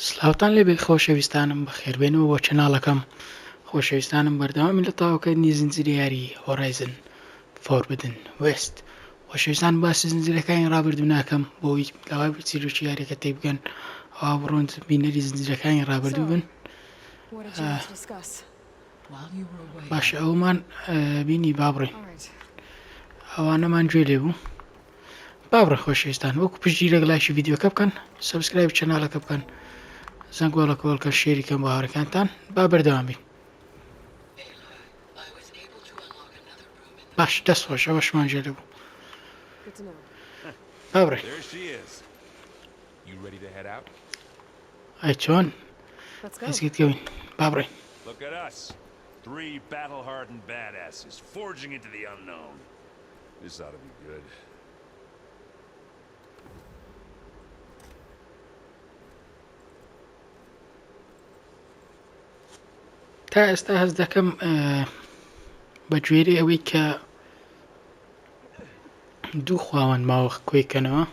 سلاوتان لێبێ خۆشەویستانم بەخێربێنەوە بۆ کەناڵەکەم خۆشەویستانم بەردەوامی لە تاوەکردنی زنجیرە یاری هۆڕایزن فۆربدن وێست خۆشەویستان باسی زنجیرەکانی ڕابردوو ناکەم بۆی لەوای چیرۆکی یاریەکە تێی بگەن ئەوا بڕۆن بینەری زنجیرەکانی ڕابردوو بن. باشە ئەومان بینی بابڕین ئەوانەمان گوێ لێ بوو. بابڕە خۆشەویستان وەکو پشتگیرە لایشی ڤیدیۆکە بکەن، سەبسکرایب چەناڵەکە بکەن، زەنگۆڵە کۆڵکە شێریکەم بۆ هاوڕێکانتان با بەردەوام بین. باش دەست خۆش ئەوەشمان گوێ لێ بوو. بابڕێ ئەی چۆن هەزگیتکەوین بابڕێ. Look at us, three battle-hardened badasses forging into the unknown. This ought to be good. تا ئێستا هەز دەکەم بە گوێرەی ئەوەی کە دوو خواوەن ماوە کۆیکەنەوە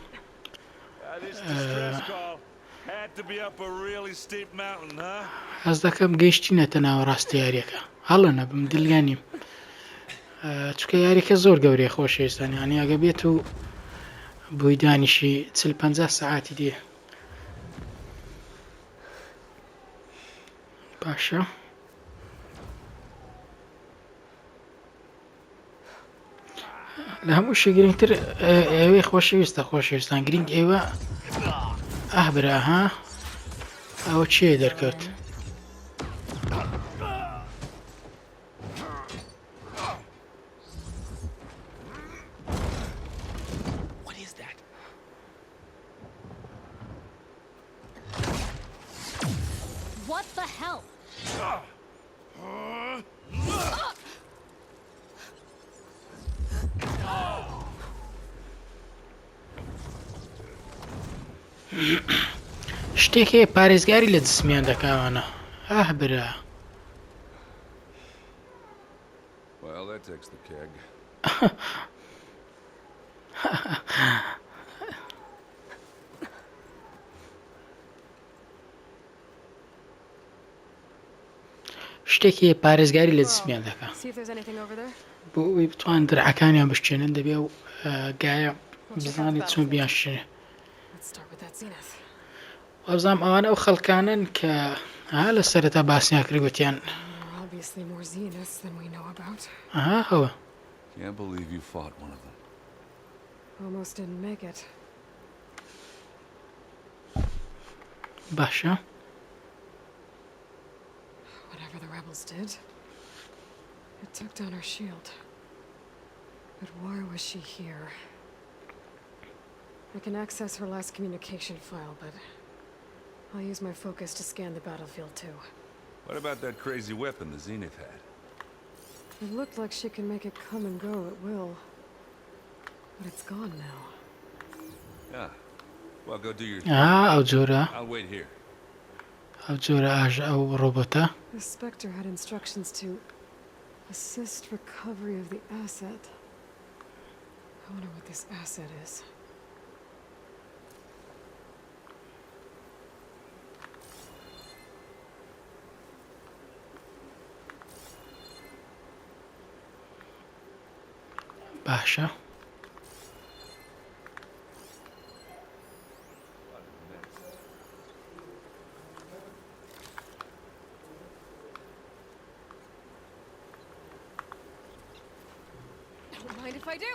هەز دەکەم گەیشتینەتە ناوە ڕاستی یاریەکە هەڵە نەبم دڵگانیم چکە یاریەکە زۆر گەورەیە خۆشەویستان، یانی ئەگە بێت و بۆی دانیشی 40-50 سەعاتی دێ. باشە لە هەموو شە گرنگتر ئێوەی خۆشەویستان گرنگ ئێوە ئەهبراها ئەوە چێ دەرکەوت. What the hell? شتێک هەیە پارێزگاری لە جسمیان دەکاوانە ئەهبرا. Well, that takes the keg. شتێک هەیە پارێزگاری لە جسمیان دەکا بۆ ئەوەی بتوان درعەکانیان بشکێنن دەبێ و گایە بزانێت چۆن بیانشێنێ. وابزانام ئەوانە ئەو خەڵکانن کە لە سەرەتا باسییان کرد گوتیان هەوە Can't believe you fought one of them. Almost didn't make it. باشە Whatever the rebels did, it took down her shield. But why was she here? I can access her last communication file, but I'll use my focus to scan the battlefield too. What about that crazy weapon the Zenith had? It looked like she can make it come and go at will. But it's gone now. Yeah. Well, go do your ئەو جۆرە I'll wait here. ئەو جۆرە ئەو ڕۆبۆتە. The Spectre had instructions to assist recovery of the asset. I wonder what this asset is. باشە Don't mind if I do.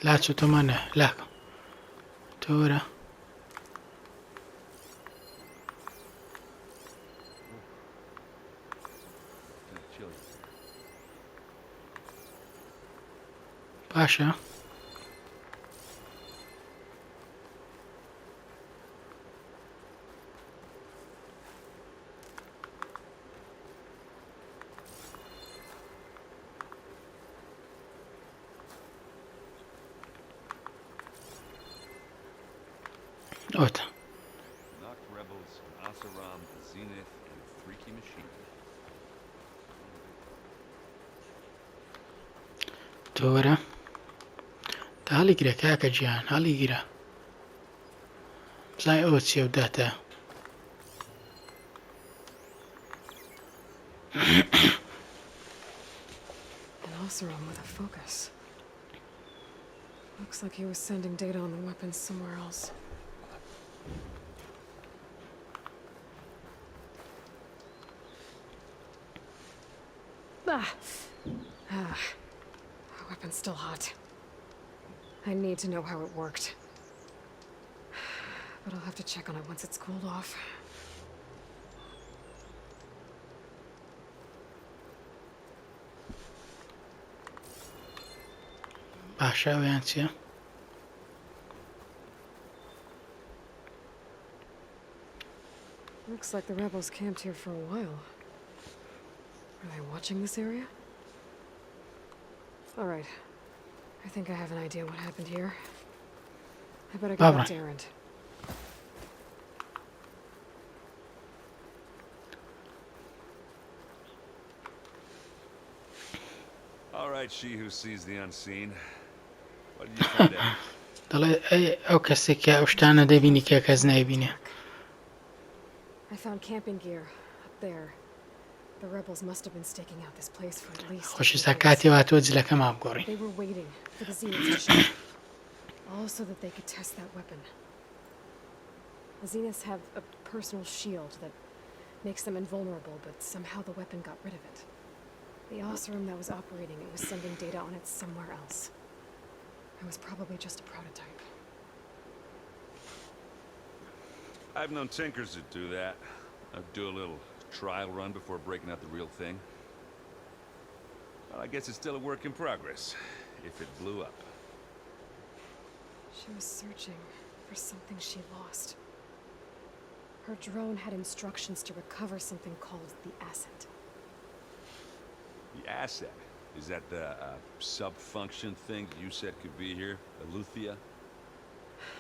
لاچ تۆمانە لاک تۆرە باشە ئۆتە Knocked rebels, Asaram, the Zenith, and freaky machine. تۆ وەرە هەڵی گرە کاکە گیان هەڵی گرە بزای ئەوە چێ و داتە An Oseram with a focus. Looks like he was sending data on the weapons somewhere else. The weapon's still hot. I need to know how it worked. But I'll have to check on it once it's cooled off. باشە ئەویان چییە؟ Looks like the rebels camped here for a while. Are they watching this area? All right. I think I have an idea what happened here. I better get back to Erend. All right, she who sees the unseen. What did you find out? دەڵێ ئەو کەسێکە ئەو شتانە دەبینی کە کەس نایبینێ I found camping gear up there. The rebels must have been staking out this place for at least. خۆشەویستان کاتێ واتۆ جلەکەم ئابگۆڕین They were waiting for the Zeniths to show up. All so that they could test that weapon. The Zeniths have a personal shield that makes them invulnerable, but somehow the weapon got rid of it. The Oseram that was operating it was sending data on it somewhere else. It was probably just a prototype. I've known tinkers that do that. I'd do a little trial run before breaking out the real thing. Well, I guess it's still a work in progress, if it blew up. She was searching for something she lost. Her drone had instructions to recover something called the asset. The asset? Is that the sub-function thing you said could be here? Aletheia?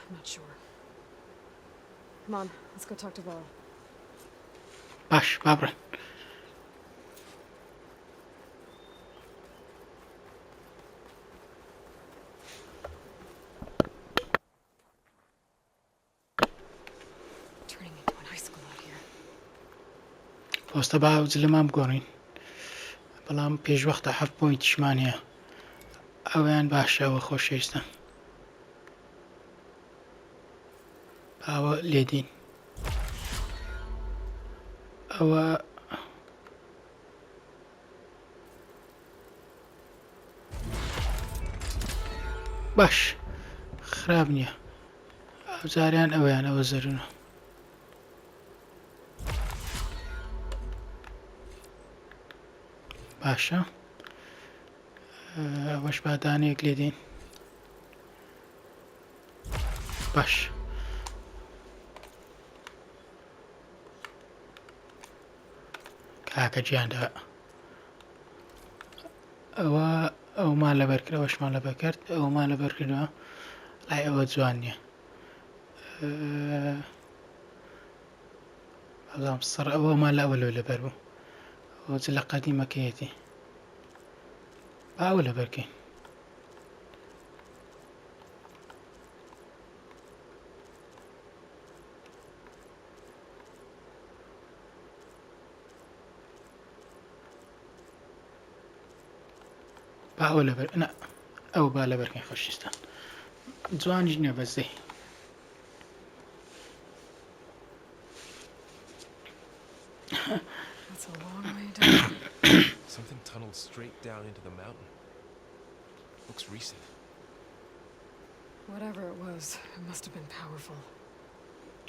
I'm not sure. Come on, let's go talk to Bڵاو. باش بابڕێن Turning into an high school out here. پۆستە با جلەمان بگۆڕین بەڵام پێشوەختە 7 پۆینتیشمان هەیە ئەویان باشەوە خۆشەویستان باوە لێدین ئەوە باش خراپ نییە ئەوجاریان ئەویان ئەوە زەرونە باشە ئەوەش بادانەیەک لێدین باش کاکە گیاندا ئەوە ئەومان لەبەرکرد ئەوەشمان لەبەر کرد ئەومان لەبەر کردووە لای ئەوە جوان نییە بەڵام سڕ ئەوەمان لە ئەوە لەبەر بوو ئەوە جلە قەدیمەکەیەتی باوە لەبەرکەین باوە لەبەر ئەو با لەبەرکەین خۆشیستان جوانیش نییە بەزەی That's a long way down. Something tunneled straight down into the mountain. Looks recent. Whatever it was, it must have been powerful.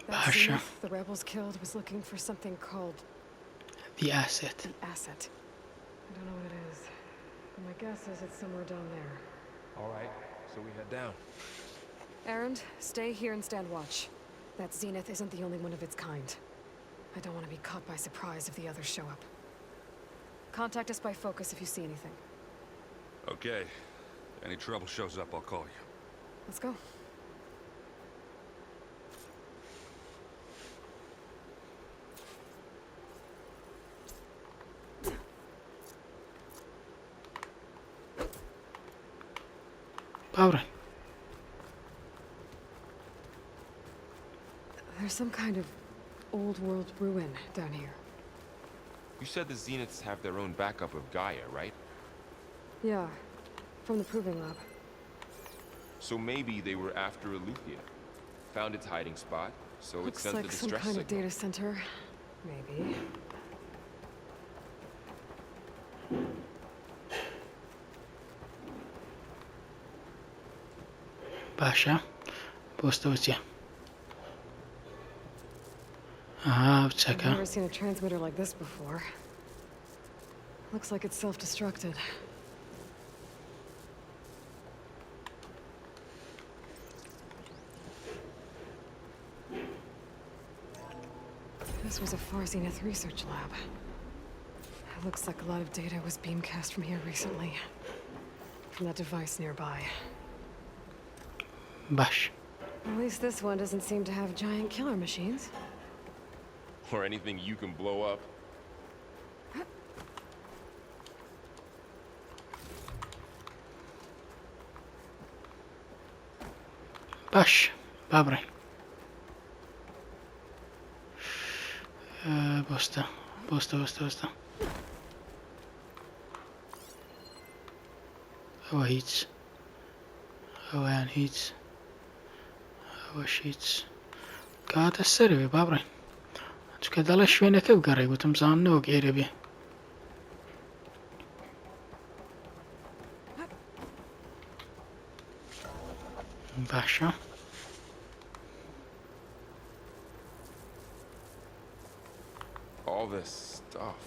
That Basha. Zenith the rebels killed was looking for something called the asset. the asset. I don't know what it is, but my guess is it's somewhere down there. All right, so we head down. Erend, stay here and stand watch. That Zenith isn't the only one of its kind. I don't want to be caught by surprise if the others show up. Contact us by focus if you see anything. Okay. Any trouble shows up, I'll call you. Let's go. باوڕێن There's some kind of old world ruin down here. You said the Zeniths have their own backup of Gaia, right? Yeah, from the proving lab. So maybe they were after Aletheia. Found its hiding spot, so it Looks sent like the some distress kind signal. of data center. Maybe. باشە بۆستەوە چیە ئاها I've بچەکە never seen a transmitter like this before. Looks like it's self-destructed. This was a Far Zenith research lab. It looks like a lot of data was beamcast from here recently. From that device nearby. باش At least this one doesn't seem to have giant killer machines. Or anything you can blow up. باش بابڕێ بۆستە بۆستە بۆستە بۆستە ئەوە هیچ ئەوەیان هیچ ئەوەش هیچ کاتە سەروێ بابڕێ چکە دەڵێ شوێنەکە بگەڕێ گوتم زاننەوە گێرە بێ باشە All this stuff.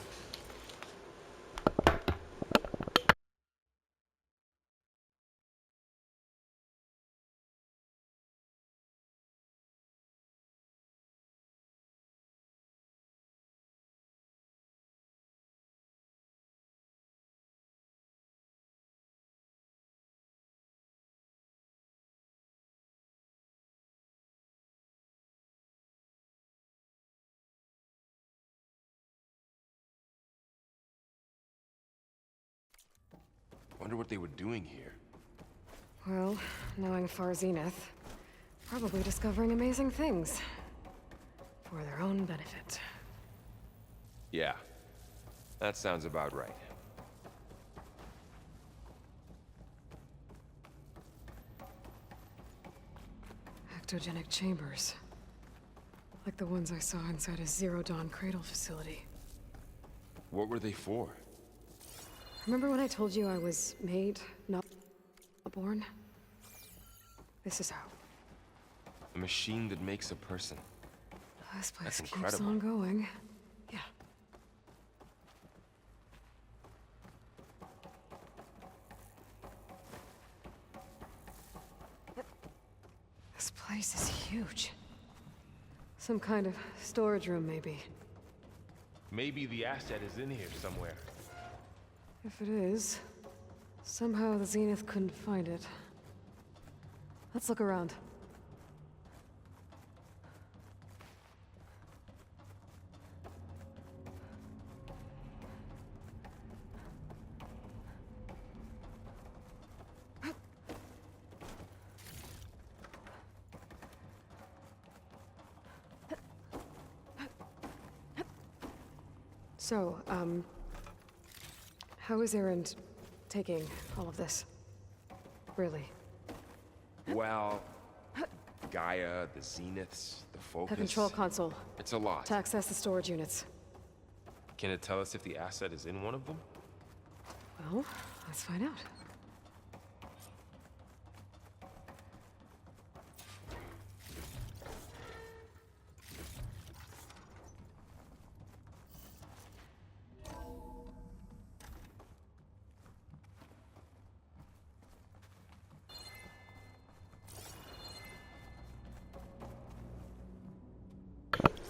Wonder what they were doing here. Well, knowing Far Zenith, probably discovering amazing things. For their own benefit. Yeah, that sounds about right. Ectogenic chambers. Like the ones I saw inside a Zero Dawn cradle facility. What were they for? Remember when I told you I was made, not born? This is how. A machine that makes a person. This place That's keeps incredible. on going. Yeah. This place is huge. Some kind of storage room, maybe. Maybe the asset is in here somewhere. If it is, somehow the Zenith couldn't find it. Let's look around. So, how is Erend taking all of this? Really? Well, Gaia, the Zeniths, the Focus. The control console. It's a lot. To access the storage units. Can it tell us if the asset is in one of them? Well, let's find out.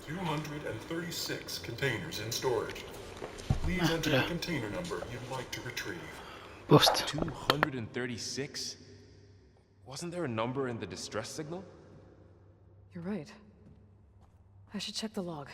$236 containers in storage. Please enter the container number you'd like to retrieve. بۆست 236? Wasn't there a number in the distress signal? You're right. I should check the log.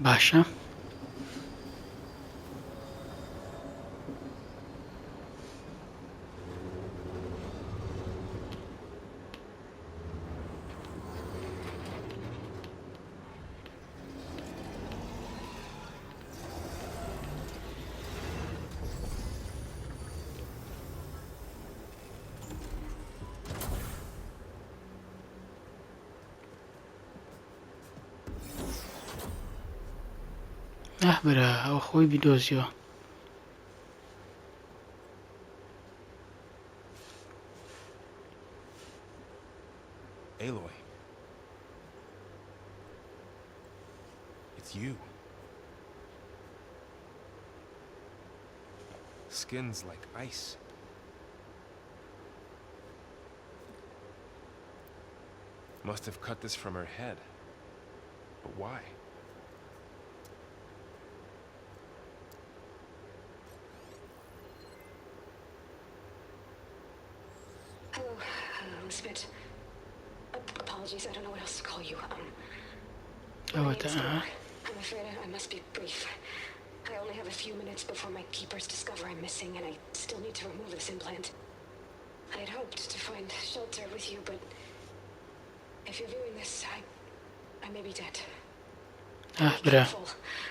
باشە برا ئەو خۆی بیدۆزیەوە Aloy. It's you. Skin's like ice. Must have cut this from her head. But why? Hello, Spit. Apologies, I don't know what else to call you. My name's Liira. I'm afraid I must be brief. I only have a few minutes before my keepers discover I'm missing, and I still need to remove this implant. I had hoped to find shelter with you, but if you're viewing this, I may be dead. Be careful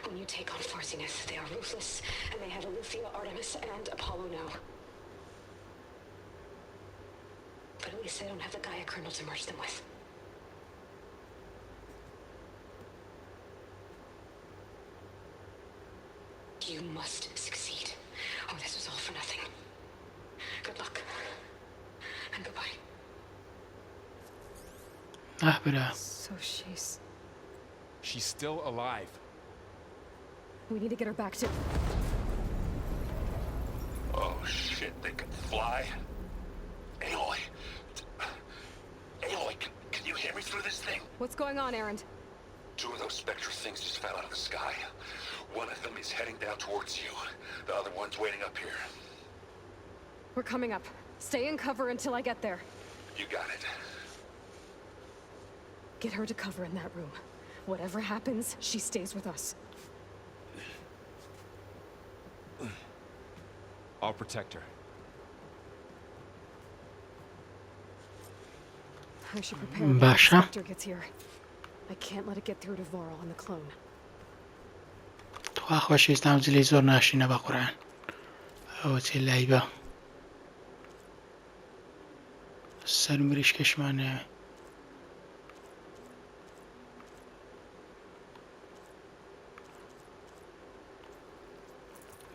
when you take on Farsineth. They are ruthless, and they have Eleuthia, Artemis, and Apollo now. But at least I don't have the Gaia kernel to merge them with. You must succeed. Oh, this was all for nothing. Good luck. And goodbye. So She's still alive. we need to get her back to... Oh shit, they can fly? Aloy! Aloy, can you hear me through this thing? What's going on, Erend? Two of those spectral things just fell out of the sky. One of them is heading down towards you. The other one's waiting up here. We're coming up. Stay in cover until I get there. You got it. Get her to cover in that room. Whatever happens, she stays with us. I'll protect her. I should prepare when the Spectre gets here. I can't let it get through to Varl and the clone. تخوا خۆشەویستانم جلەی زۆر ناشینە بە قورئان ئەوە چێ لای بە سەر مریشکەشمانەیە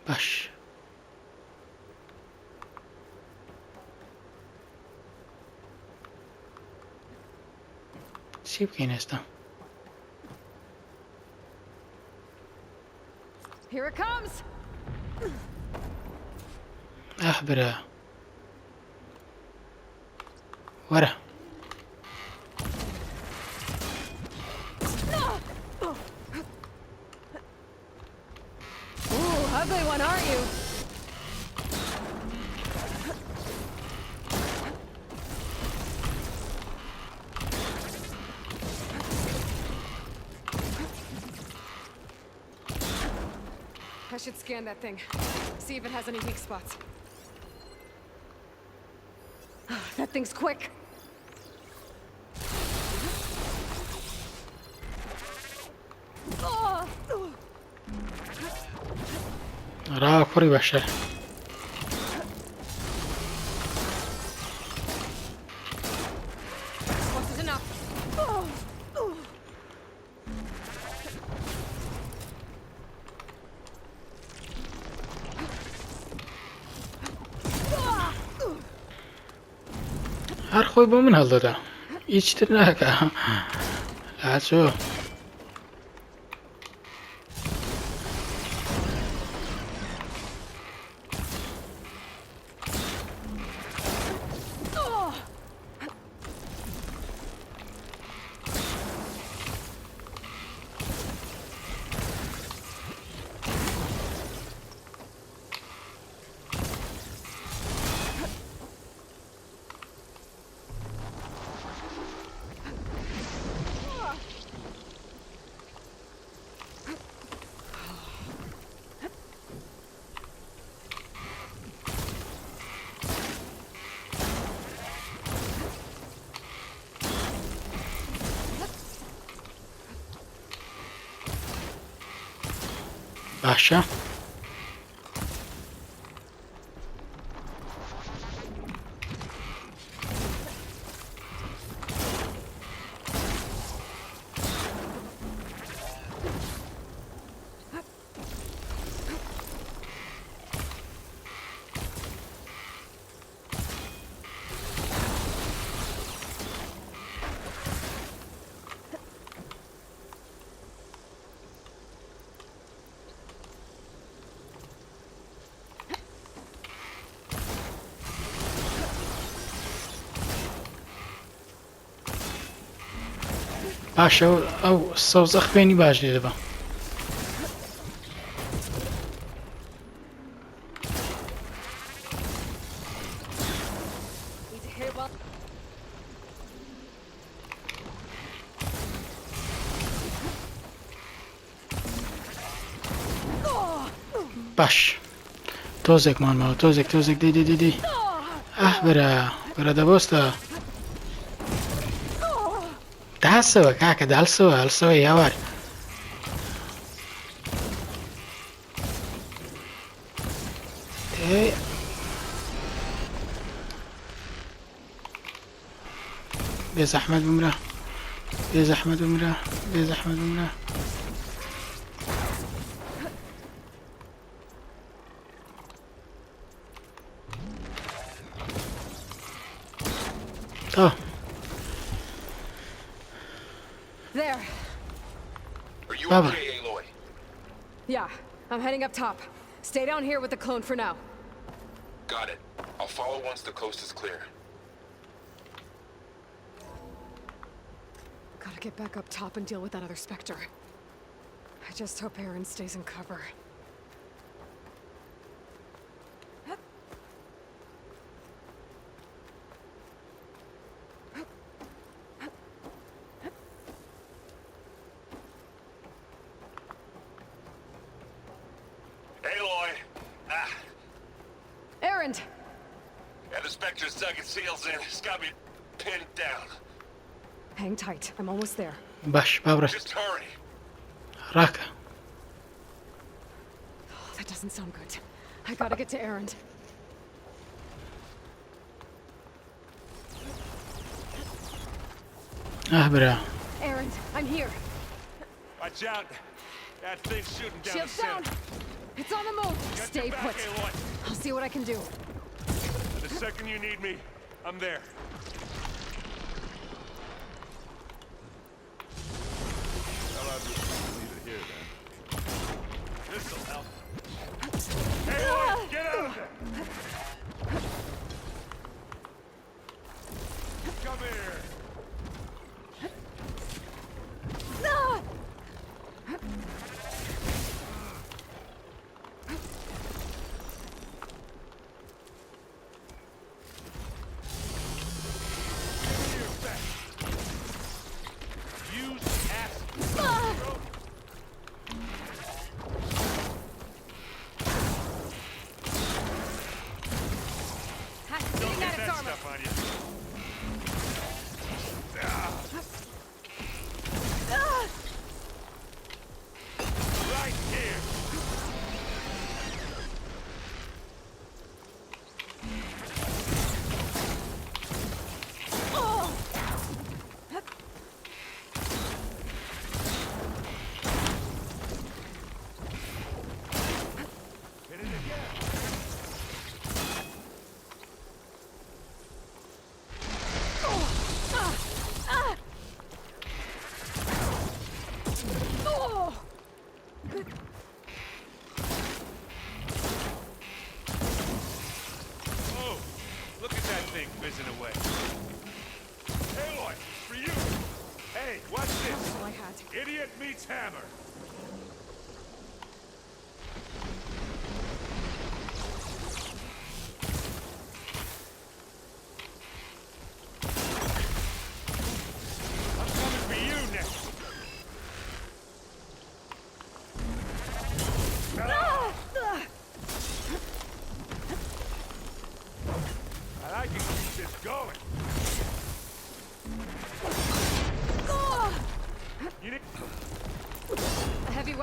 باش چی بکەین ئێستا Here it comes! برا وەرە Ooh, ugly one, aren't you? I should scan that thing. See if it has any weak spots. That thing's quick. ڕاوە کوڕی بەشەر Once is enough. هەر خۆی بۆ من هەڵدەدا هیچتر ناکە لاچۆ باشە باشە ئەو سەوزە خوێنی باش لێ دەبە باش تۆزێکمان ماوە تۆزێک دەی ئەح بەرە دەبۆستە داسەوە کاکە هەڵسەوە یاوار بێزەحمەت بمرە تا There. Are you Baba. okay, Aloy? Yeah, I'm heading up top. Stay down here with the clone for now. Got it. I'll follow once the coast is clear. Gotta get back up top and deal with that other Spectre. I just hope Aaron stays in cover. Aloy! Aaron! Yeah, the Spectre's dug its heels in. It's got me pinned down. Hang tight. I'm almost there. باش بابڕە Just hurry. ڕاکە Oh, that doesn't sound good. I gotta get to Aaron. برا Aaron, I'm here. Watch out. That thing's shooting down the Shields down. center. It's on the move. Get Stay your put. back, Aloy. I'll see what I can do. The second you need me, I'm there. Well, I'll just leave it here then. This'll help. Hey, Aloy, get out of there! Come here. Fizzing away. Aloy, for you! Hey, what's this? All I had. Idiot meets hammer. I'm coming for you next. I can keep this going. You need... A heavy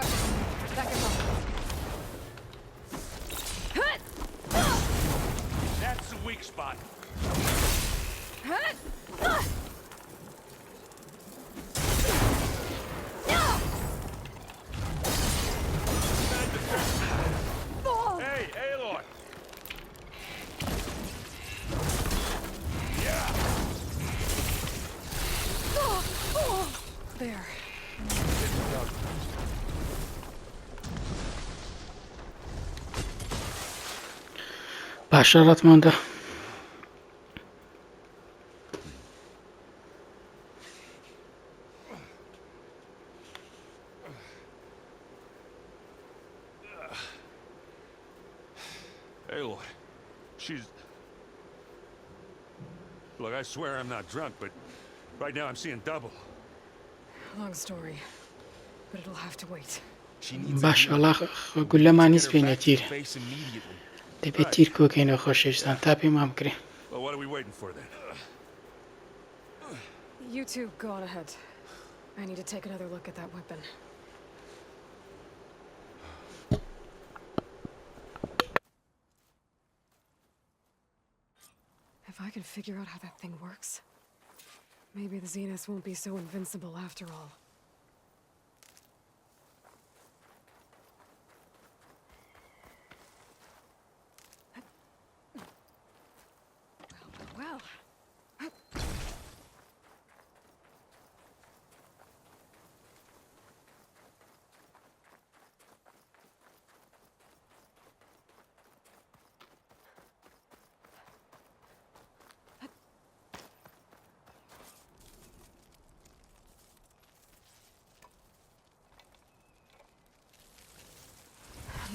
باشە ڕەتماندا Aloy, she's... Look, I swear I'm not drunk, but right now I'm seeing double. Long story, but it'll have to wait. She needs باش ئەڵا گولەمان هیچ پێی نەتیر face immediately. دەبێت تیر کۆکەینەوە خۆشەویستان تا پێمان بکرێ Well, what are we waiting for then? You two go on ahead. I need to take another look at that weapon. If I can figure out how that thing works, maybe the Zeniths won't be so invincible after all. Well.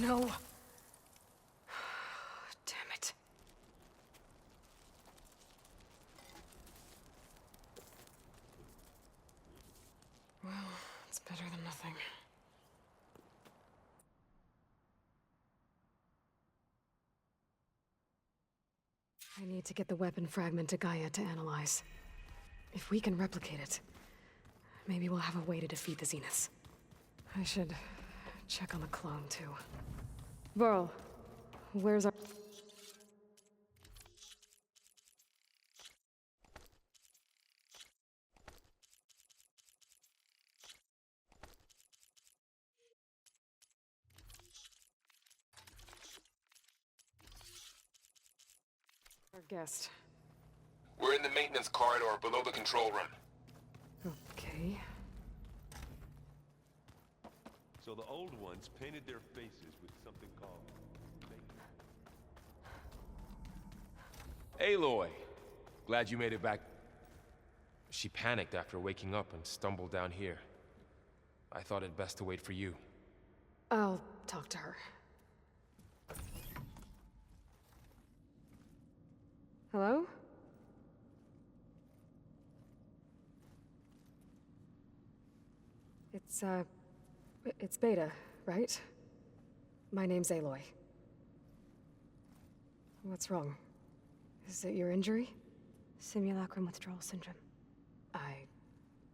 No. Damn it. Well, it's better than nothing. I need to get the weapon fragment to Gaia to analyze. If we can replicate it, maybe we'll have a way to defeat the Zeniths. I should check on the clone, too. Burl, where's our... our guest? We're in the maintenance corridor below the control room. Okay. So the old ones painted their faces with something called... Aloy! Glad you made it back. She panicked after waking up and stumbled down here. I thought it best to wait for you. I'll talk to her. Hello? It's Beta, right? My name's Aloy. What's wrong? Is it your injury? Simulacrum withdrawal syndrome. I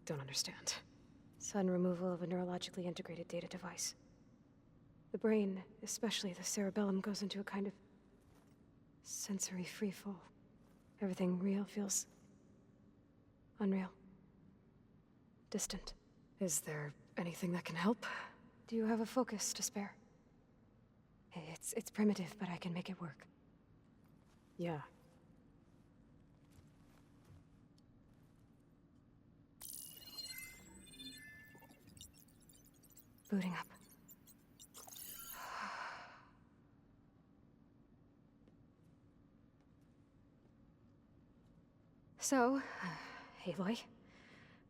don't understand. Sudden removal of a neurologically integrated data device. The brain, especially the cerebellum, goes into a kind of sensory freefall. Everything real feels unreal. Distant. Is there anything that can help? Do you have a focus to spare? It's primitive, but I can make it work. Yeah. Booting up. So, Aloy,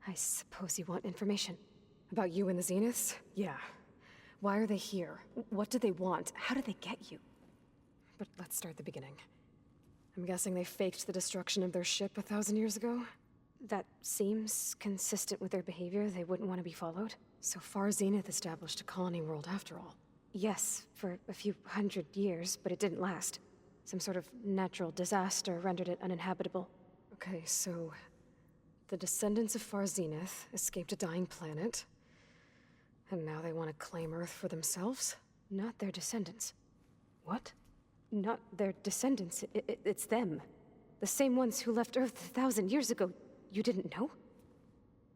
I suppose you want information. About you and the Zeniths? Yeah. Why are they here? What do they want? How did they get you? But let's start at the beginning. I'm guessing they faked the destruction of their ship 1,000 years ago? That seems consistent with their behavior. They wouldn't want to be followed. So far, Zenith established a colony world after all. Yes, for a few hundred years, but it didn't last. Some sort of natural disaster rendered it uninhabitable. Okay, so... the descendants of Far Zenith escaped a dying planet, and now they want to claim Earth for themselves? Not their descendants. What? Not their descendants. It's them. The same ones who left Earth 1,000 years ago. You didn't know?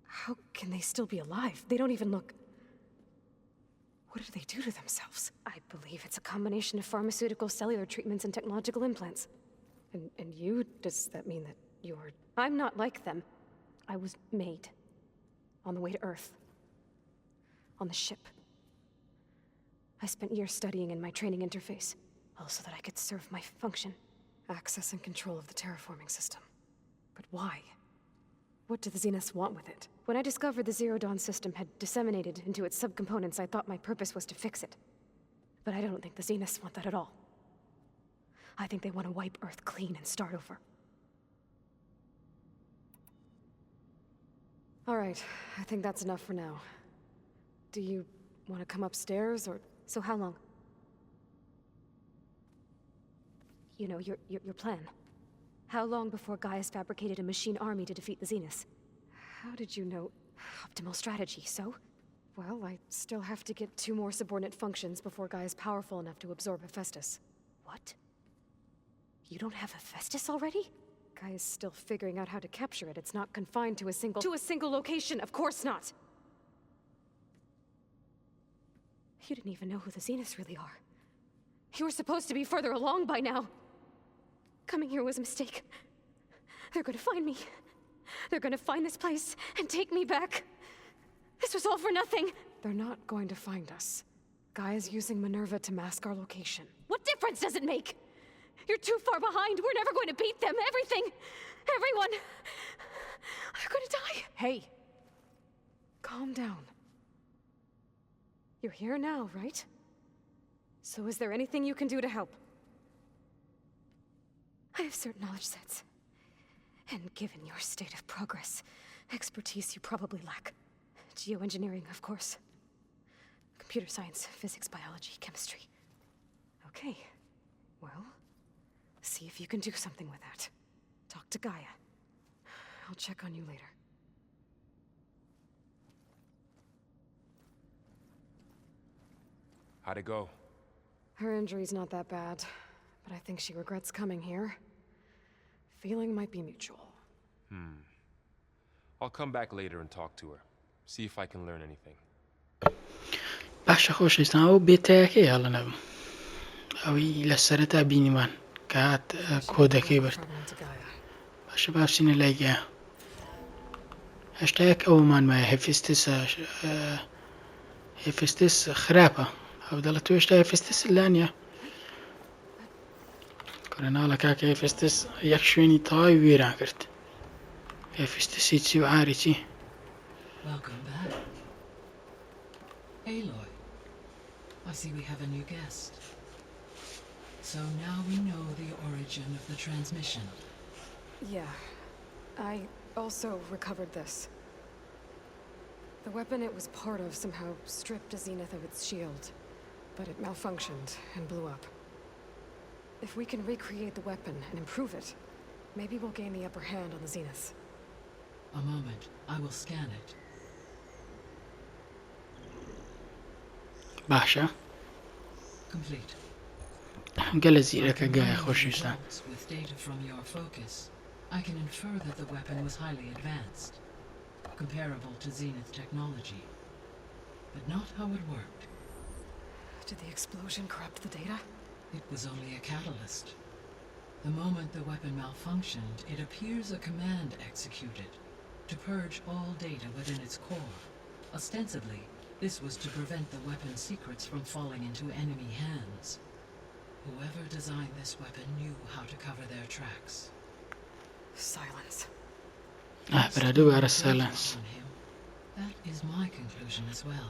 How can they still be alive? They don't even look... What did they do to themselves? I believe it's a combination of pharmaceutical, cellular treatments, and technological implants. And you? Does that mean that you're... I'm not like them. I was made. on the way to Earth? on the ship. I spent years studying in my training interface, all so that I could serve my function, access and control of the terraforming system. But why? What do the Zeniths want with it? When I discovered the Zero Dawn system had disseminated into its subcomponents, I thought my purpose was to fix it. But I don't think the Zeniths want that at all. I think they want to wipe Earth clean and start over. All right, I think that's enough for now. Do you want to come upstairs, or... So how long? You know, your plan. How long before Gaius fabricated a machine army to defeat the Zeniths? How did you know? Optimal strategy, so? Well, I still have to get 2 more subordinate functions before Gaia's powerful enough to absorb Hephaestus. What? You don't have Hephaestus already? Gaia's still figuring out how to capture it. It's not confined to a single location, of course not! You didn't even know who the Zeniths really are. You were supposed to be further along by now. Coming here was a mistake. They're gonna find me. They're gonna find this place and take me back. This was all for nothing. They're not going to find us. Gaia's using Minerva to mask our location. What difference does it make? You're too far behind. We're never going to beat them. Everything. Everyone. They're gonna die. Hey. Calm down. You're here now, right? So is there anything you can do to help? I have certain knowledge sets. And given your state of progress, expertise you probably lack. Geoengineering, of course. Computer science, physics, biology, chemistry. Okay. Well, see if you can do something with that. Talk to Gaia. I'll check on you later. How'd it go? Her injury's not that bad, but I think she regrets coming here. Feeling might be mutual. I'll come back later and talk to her. See if I can learn anything. باشە خۆشەویستان ئەو بێتایەکەی هەڵەنەبم ئەوی لە سەرەتا بینیمان کات کۆدەکەی برد باشە بابچینە لای گیا هەشتایەک ئەومان مایە هێفستس خراپە ئەو دەڵە تۆ هێشتا هێفستس لانیە کۆرەناڵە کاکە هێفستس یەک شوێنی تەواوی وێران کرد هێفستسی چی و عاری چی Welcome back. Aloy, I see we have a new guest. So now we know the origin of the transmission. Yeah. I also recovered this. The weapon it was part of somehow stripped a Zenith of its shield, but it malfunctioned and blew up. If we can recreate the weapon and improve it, maybe we'll gain the upper hand on the Zeniths. A moment, I will scan it. باشە Complete. گەلە زیرەکە گایە خۆشەویستان With data from your focus, I can infer that the weapon was highly advanced, comparable to Zenith technology, but not how it worked. Did the explosion corrupt the data? It was only a catalyst. The moment the weapon malfunctioned, it appears a command executed to purge all data within its core. Ostensibly, this was to prevent the weapon's secrets from falling into enemy hands. Whoever designed this weapon knew how to cover their tracks. Silence. برادوبارە سالانس That is my conclusion as well.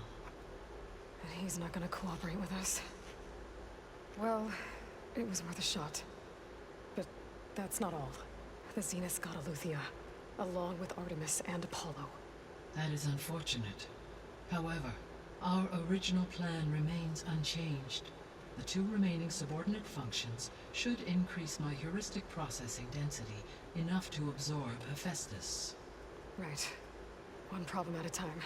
And he's not gonna cooperate with us. Well, it was worth a shot. But that's not all. The Zeniths got Aletheia, along with Artemis and Apollo. That is unfortunate. However, our original plan remains unchanged. The 2 remaining subordinate functions should increase my heuristic processing density enough to absorb Hephaestus. Right. One problem at a time.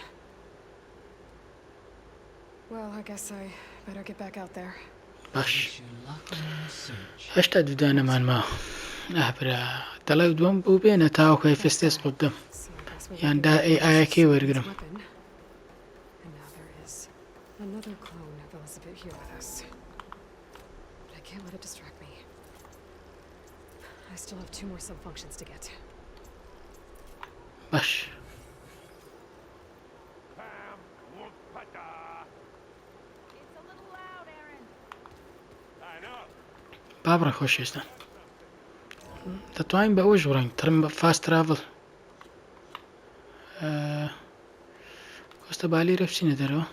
Well, I guess I better get back out there. باش Wish you luck in your search. هەشتا دوودانەمان ماوە ئابرا دەڵێ دووەم بوو بێنە تاوەکو هێفستس قوتدەم So I guess we یان can دا get ئەی ئایەکەی this وەرگرم weapon. And now there is another clone of Elizabeth here with us. But I can't let it distract me. I still have 2 more sub-functions to get. باش Pam won't pata. بابڕە خۆشەویستان دەتوانین بە ئەوەش بڕۆین ترم بە فاست تراڤڵ کۆستە با لێرە بچینە دەرەوە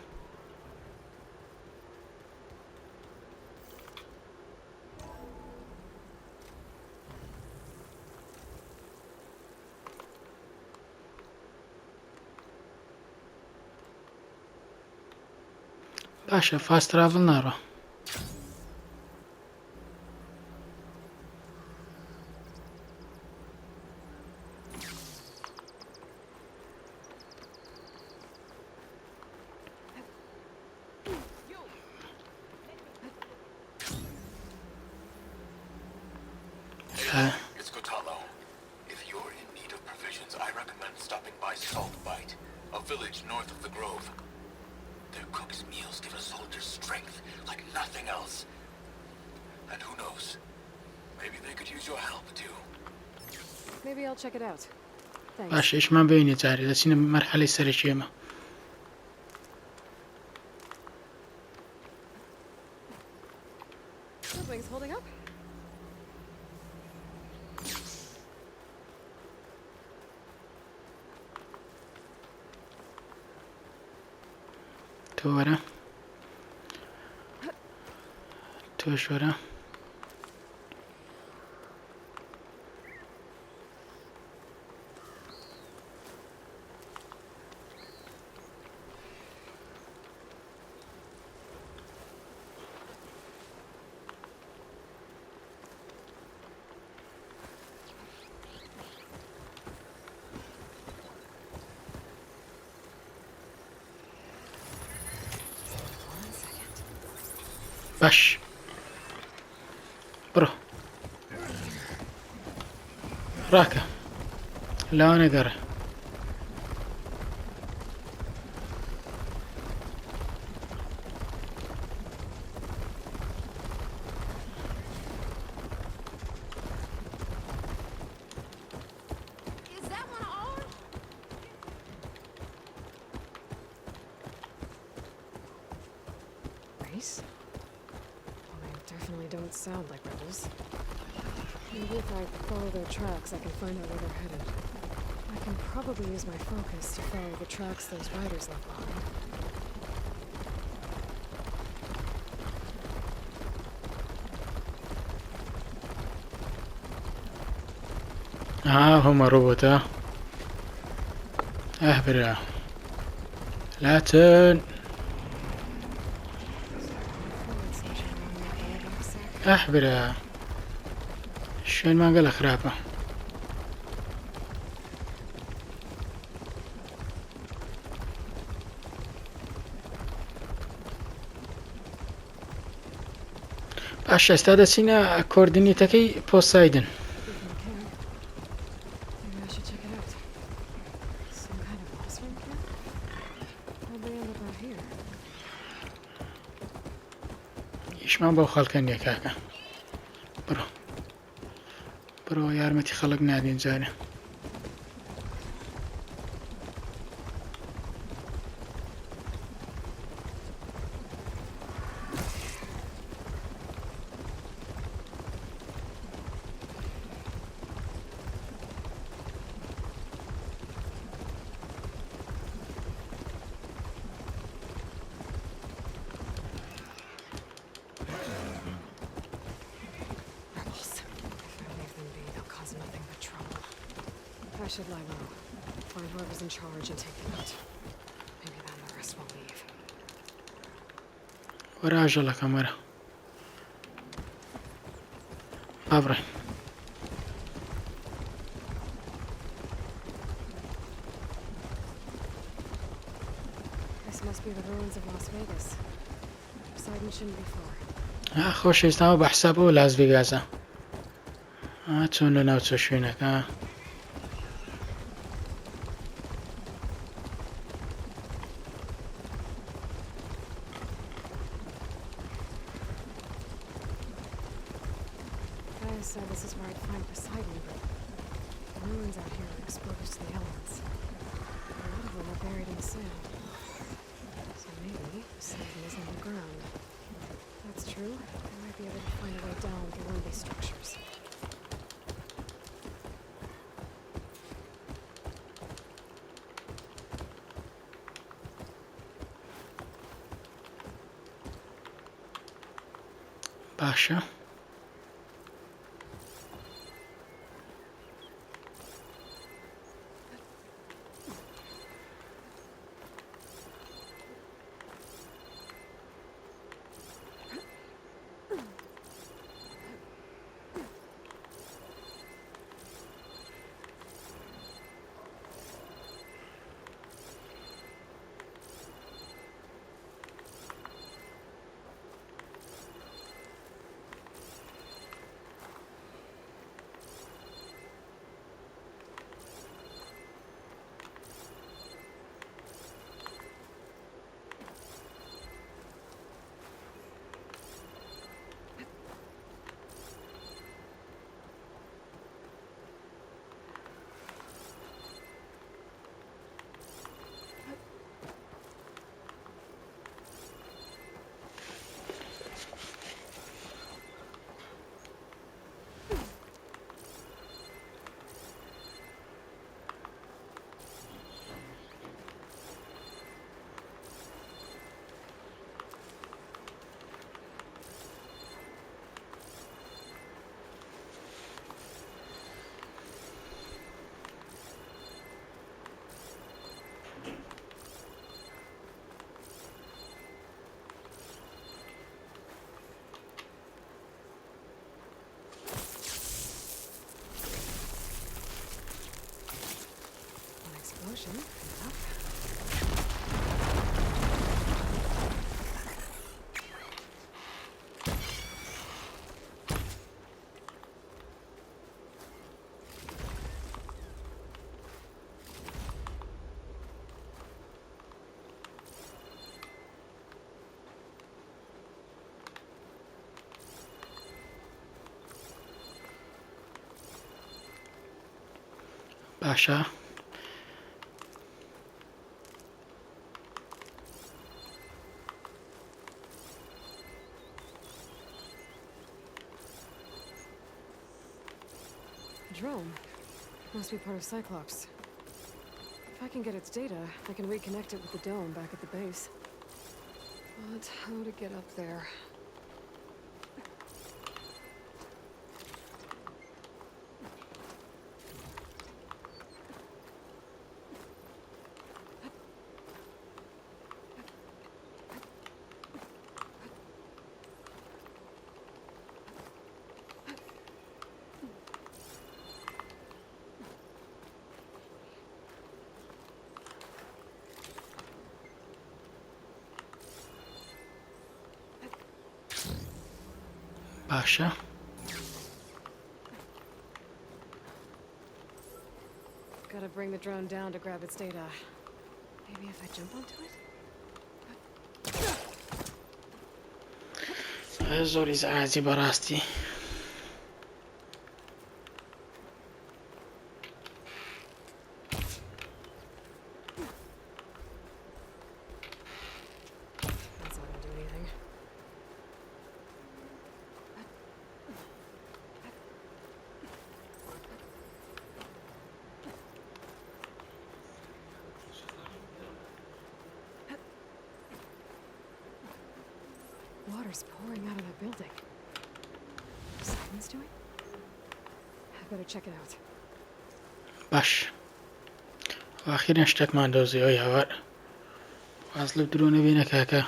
باشە فاست تراڤڵ ناڕۆ It's Gotalo. If you're in need of provisions, I recommend stopping by Salt Bite, a village north of the Grove. Their cook's meals give a soldier's strength like nothing else. And who knows? Maybe they could use your help too. Maybe I'll check it out. Thanks. باشە ئیشمان ببینێ جارێ دەچینە مەرحەلەی سەرەکی ئێمە Wings holding up? تۆ وەرە تۆش وەرە باش بڕۆ ڕاکە لاوە نەگەڕێ Well, they definitely don't sound like rebels. Maybe if I follow their tracks, I can find out where they're headed. I can probably use my focus to follow the tracks those riders left behind. هم روبوتا اهبرا لا تن احبرا شوين ما قال خرافة باش استاد سينا كوردينيتكي بوسايدن ما بۆ خەڵکە نییە کاکە بڕۆ یارمەتی خەڵک نادین جارێ I should lie low. Find whoever's in charge and take them out. Maybe then the rest will leave. وراجع الكاميرا. أبري. This must be the ruins of Las Vegas. Poseidon shouldn't be far. خۆشەویستانم بە حسابەوە لاس ڤێگاسە. چۆن لە ناوچە شوێنەکە. Said this is where I'd find Poseidon, but the ruins out here are exposed to the elements. A lot of them are buried in sand. So maybe Poseidon is underground. If that's true, I might be able to find a way down through one of these باشە Explosion. Enough. باشە Drone. Must be part of Cyclops. If I can get its data, I can reconnect it with the dome back at the base. But how to get up there? باشە Gotta bring the drone down to grab its data. Maybe if I jump onto it? زۆری زەعازی بەڕاستی That's not gonna do anything. Water's pouring out of that building. Someone's doing? I better check it out. باش ئاخیرا شتێکمان دۆزی ئەو یاوار واز لەو درۆ نەبینە کاکە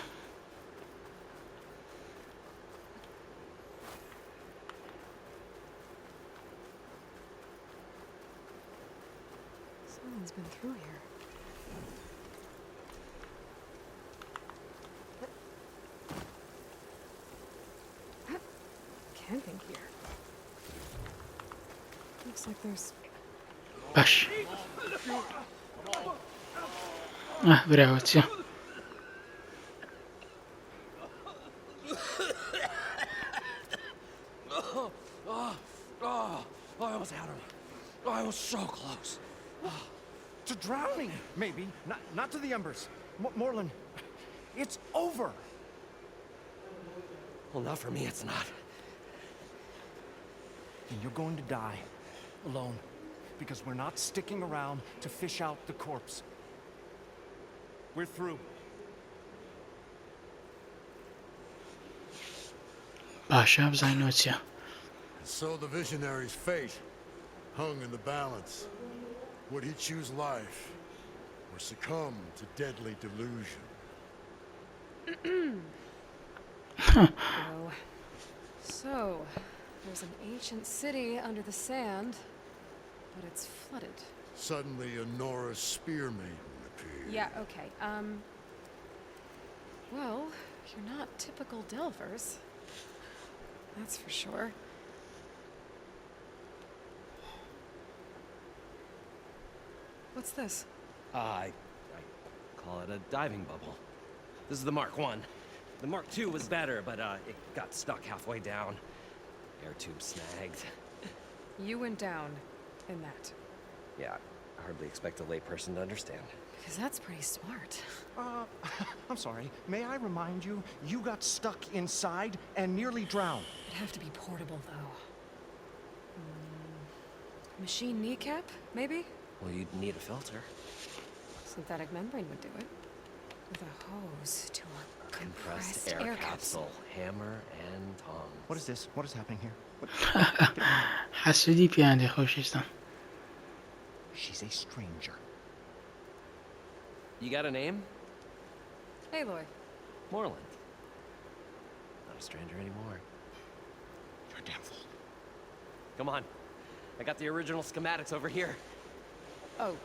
Someone's been through here. Camping here. Looks like there's باش براوە چیە I almost had him. I was so close. To drowning, maybe. Not to the embers. Moreland, it's over. Well, not for me, it's not. And you're going to die. Alone. Because we're not sticking around to fish out the corpse. We're through. باشە بزانینەوە چییە. So the visionary's fate hung in the balance. Would he choose life or succumb to deadly delusion? Oh. So, there's an ancient city under the sand, but it's flooded. Suddenly a Norse spear maiden appeared. Yeah, okay. Well, you're not typical Delvers. That's for sure. What's this? I call it a diving bubble. This is the Mark 1. The Mark 2 was better, but it got stuck halfway down. Air tube snagged. You went down in that. Yeah, I hardly expect a layperson to understand. Because that's pretty smart. I'm sorry. May I remind you, you got stuck inside and nearly drowned. It'd have to be portable, though. Machine kneecap, maybe? Well, you'd need a filter. Synthetic membrane would do it. With a hose to a compressed air capsule. Hammer and tongs. What is this? What is happening here? حەسودی پیان دێ خۆشەویستان. She's a stranger. You got a name? Aloy. Moreland. Not a stranger anymore. You're a damn fool. Come on. I got the original schematics over here. Oh,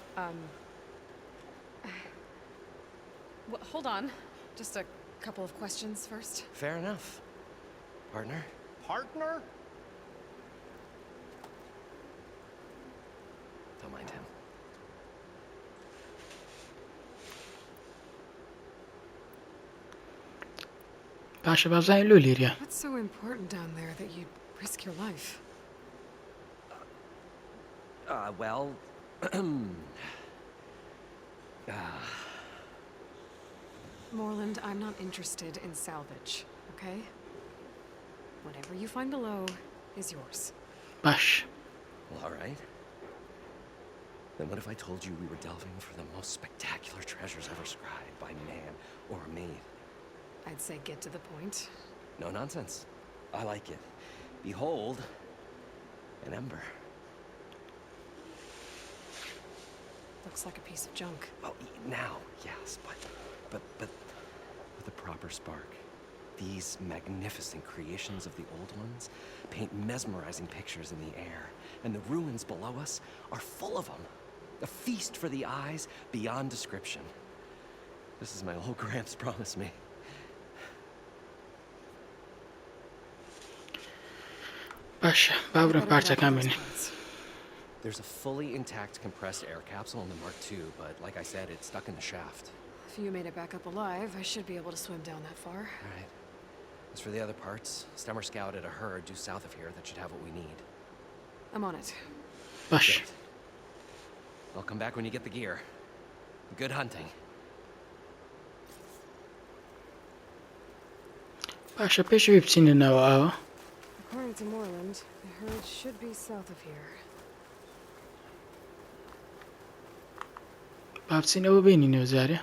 well, hold on. Just a couple of questions first. Fair enough. Partner? Partner? Don't mind him. باشە بازای لۆ لیرە. What's so important down there that you'd risk your life? Well... Moreland, I'm not interested in salvage, okay? Whatever you find below is yours. باش. Well, all right. Then what if I told you we were delving for the most spectacular treasures ever scribed by man or maid? I'd say get to the point. No nonsense. I like it. Behold, an ember. Looks like a piece of junk. Well, now, yes, but with a proper spark. These magnificent creations of the old ones paint mesmerizing pictures in the air, and the ruins below us are full of them. A feast for the eyes beyond description. This is my old Gramps promised me. باشە باورم پارچەکان بینێ. There's a fully intact compressed air capsule in the Mark II, but like I said, it's stuck in the shaft. If you made it back up alive, I should be able to swim down that far. All right. As for the other parts, Stemmer scouted a herd due south of here that should have what we need. I'm on it. باش. Good. I'll come back when you get the gear. Good hunting. باشە پێشەوەی بچینەوە ئەوە. According to Moreland, the herd should be south of here. با بچینەوە بینینەوە جارێ.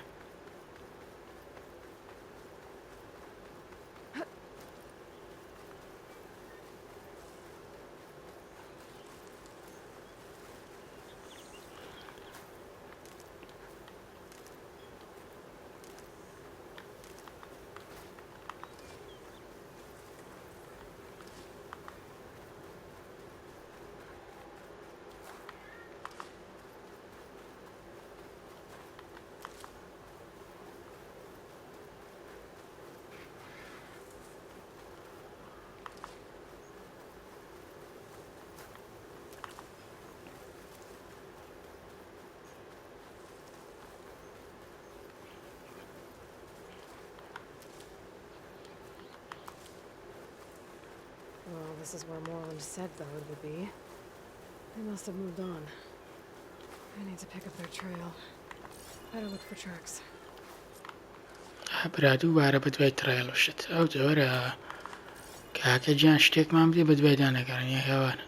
Well, this is where Moreland said the hood would be. They must have moved on. I need to pick up their trail. Better look for tracks. برادوو بارە بە دوای ترایڵشت ئەو جۆرە کاکە گیان شتێکمان بدێ بە دوای دانەگەڕنیە هێوانە.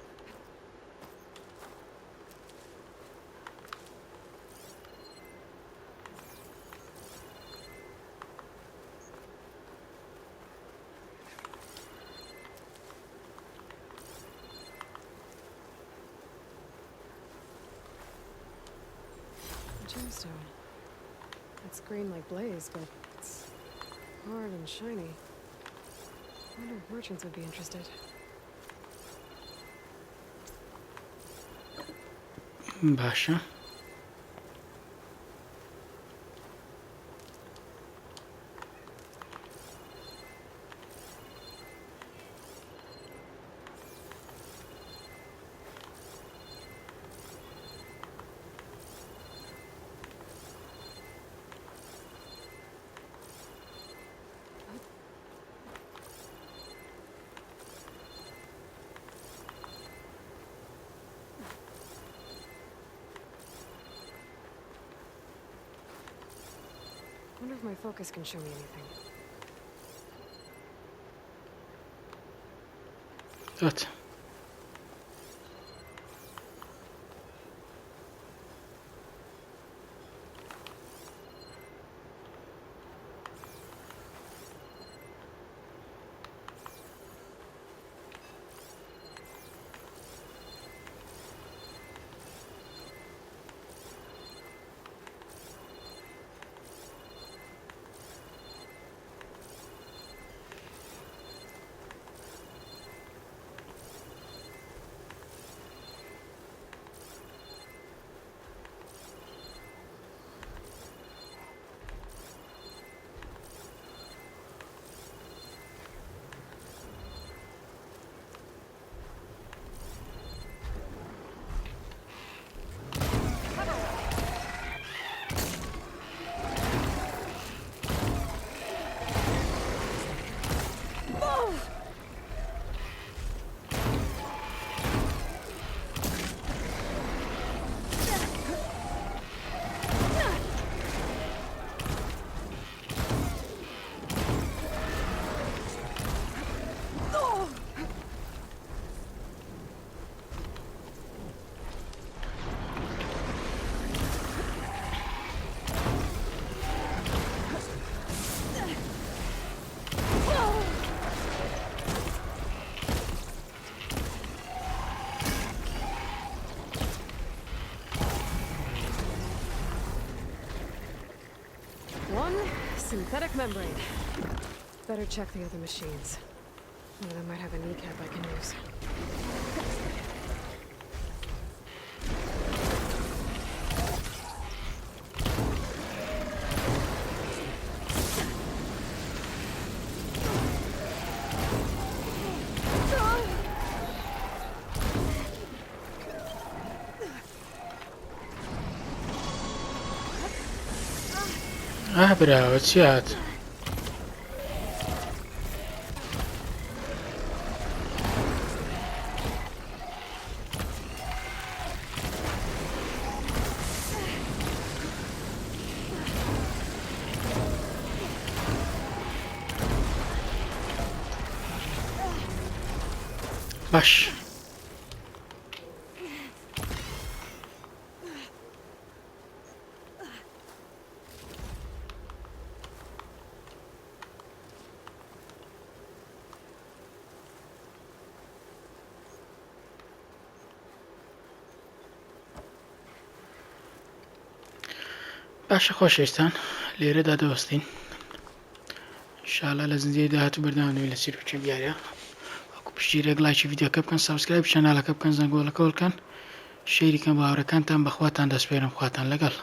It's green like blaze, but it's hard and shiny. I wonder if merchants would be interested. باشە. I wonder if my focus can show me anything. What? Synthetic membrane. Better check the other machines. One of them might have a kneecap I can use. براوە چی هات؟ باش. باشە خۆشەویستان لێرەدا دەوەستین ئینشاڵڵا لە زنجیرەی داهاتوو بەردەوام لە سیر بچین یاریە وەکو پشتگیرێک لایکی ڤیدیۆکە بکەن سابسکرایب چەناڵەکە بکەن زەنگۆڵەکە وڵکەن شەیریکەن بە هاوڕێکانتان بەخواتان دەسپێرم خواتان لەگەڵ